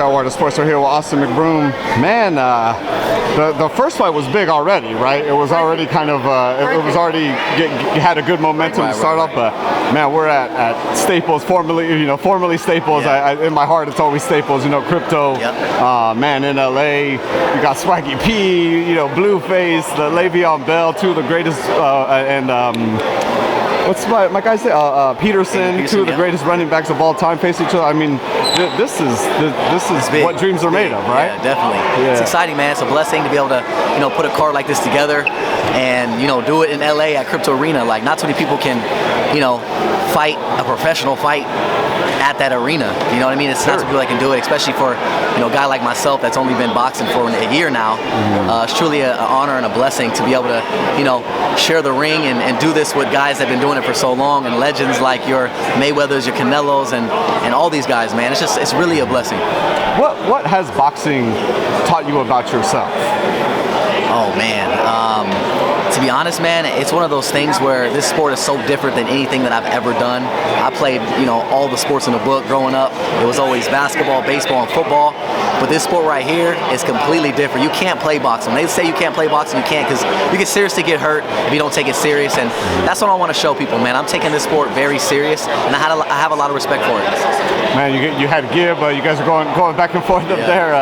World of Sports. We're here with Austin McBroom. Man, the first fight was big already, right? It was already kind of, it was already had a good momentum to start off. But man, we're at Staples, formerly Staples. Yeah. In my heart, it's always Staples. Crypto. Yep. Man, in LA, you got Swaggy P, Blueface, the Le'Veon Bell, two of the greatest, what's my guy say? Peterson, two of the greatest running backs of all time face each other. I mean, this is what dreams are made of, right? Yeah, definitely. Yeah. It's exciting, man. It's a blessing to be able to, put a card like this together and, do it in LA at Crypto Arena. Like, not too many people can, fight a professional fight at that arena. You know what I mean? It's not too many people that can do it, especially for, a guy like myself that's only been boxing for a year now. It's truly an honor and a blessing to be able to, share the ring and do this with guys that have been doing it for so long, and legends like your Mayweathers, your Canelos, and all these guys, man. It's really a blessing. What has boxing taught you about yourself? Oh man, to be honest, man, it's one of those things where this sport is so different than anything that I've ever done. I played, all the sports in the book growing up. It was always basketball, baseball, and football. But this sport right here is completely different. You can't play boxing. When they say you can't play boxing, you can't, because you can seriously get hurt if you don't take it serious. And that's what I want to show people, man. I'm taking this sport very serious, and I have a lot of respect for it. Man, you had Gib. You guys are going back and forth up there.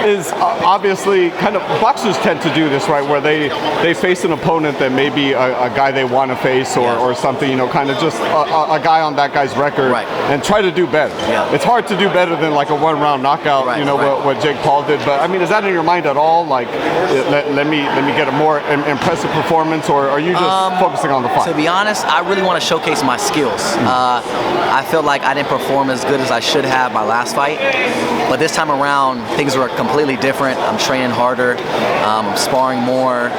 Is obviously kind of boxers tend to do this, right? Where they face an opponent that may be a guy they want to face or something, kind of just a guy on that guy's record, and try to do better. Yeah. It's hard to do better than like a one-round knockout, what Jake Paul did. But I mean, is that in your mind at all? Like, let me get a more impressive performance, or are you just focusing on the fight? To be honest, I really want to showcase my skills. I feel like I didn't perform as good as I should have my last fight, but this time around things were completely different. I'm training harder, I'm sparring more,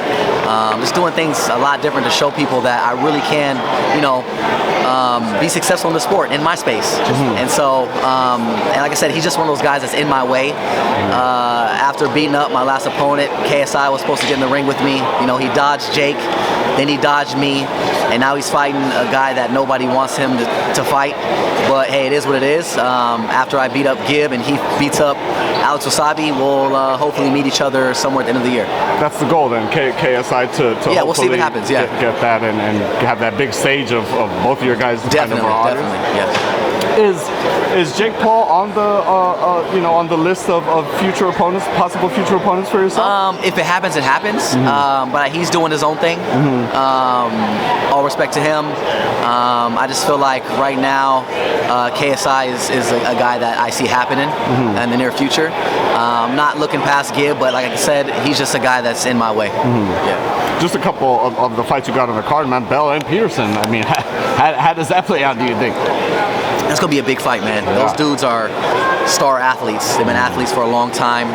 just doing things a lot different to show people that I really can, be successful in the sport, in my space. And so, and like I said, he's just one of those guys that's in my way. After beating up my last opponent, KSI was supposed to get in the ring with me. He dodged Jake, then he dodged me, and now he's fighting a guy that nobody wants him to fight. But hey, it is what it is. After I beat up Gib and he beats up Alex Wasabi, we'll hopefully meet each other somewhere at the end of the year. That's the goal then, KSI to yeah, we'll see what happens. Yeah, get that and have that big stage of both of your guys. Definitely, yes. Is Jake Paul on the on the list of future opponents, possible future opponents for yourself? If it happens, it happens. But he's doing his own thing. All respect to him. I just feel like right now KSI is a guy that I see happening in the near future. Not looking past Gib, but like I said, he's just a guy that's in my way. Yeah. Just a couple of the fights you got on the card, man. Bell and Peterson. I mean, how does that play out, do you think? That's going to be a big fight, man. Yeah. Those dudes are star athletes. They've been athletes for a long time.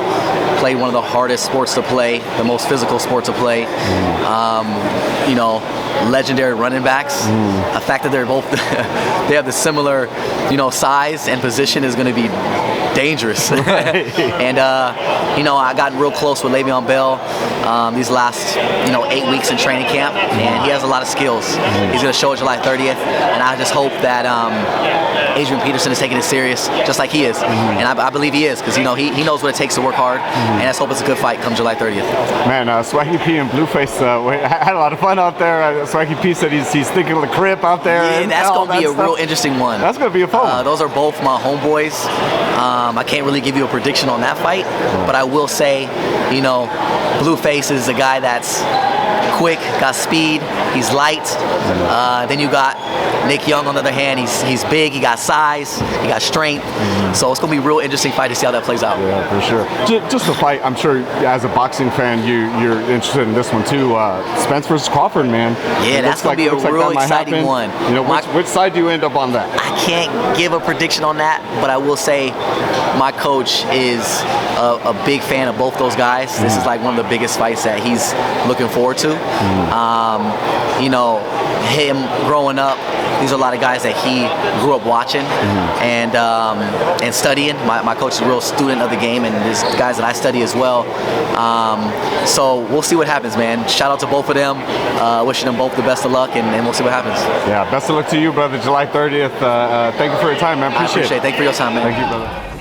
Played one of the hardest sports to play, the most physical sport to play. Legendary running backs. The fact that they're both, they have the similar, size and position is going to be dangerous. And, I got real close with Le'Veon Bell these last, 8 weeks in training camp, and he has a lot of skills. He's going to show it July 30th, and I just hope that Adrian Peterson is taking it serious, just like he is. And I believe he is, because, he knows what it takes to work hard, and I just hope it's a good fight come July 30th. Man, Swaggy P and Blueface had a lot of fun out there. Swaggy P said he's thinking of the crib out there. Yeah, that's going to be a real interesting one. That's going to be a fun one. Those are both my homeboys. I can't really give you a prediction on that fight, but I will say, Blueface is a guy that's quick, got speed, he's light. Then you got Nick Young on the other hand. He's big, he got size, he got strength. So it's going to be a real interesting fight to see how that plays out. Yeah, for sure. Just the fight, I'm sure as a boxing fan, you're interested in this one too. Spence versus Crawford, man. Yeah, that's going to be a real exciting one. Which side do you end up on that? I can't give a prediction on that, but I will say my coach is a big fan of both those guys. This is like one of the biggest fights that he's looking forward to. Him growing up, these are a lot of guys that he grew up watching and studying. My coach is a real student of the game, and there's guys that I study as well. So we'll see what happens, man. Shout out to both of them. Wishing them both the best of luck, and we'll see what happens. Yeah, best of luck to you, brother. July 30th. Thank you for your time, man. Appreciate it. Thank you for your time, man. Thank you, brother.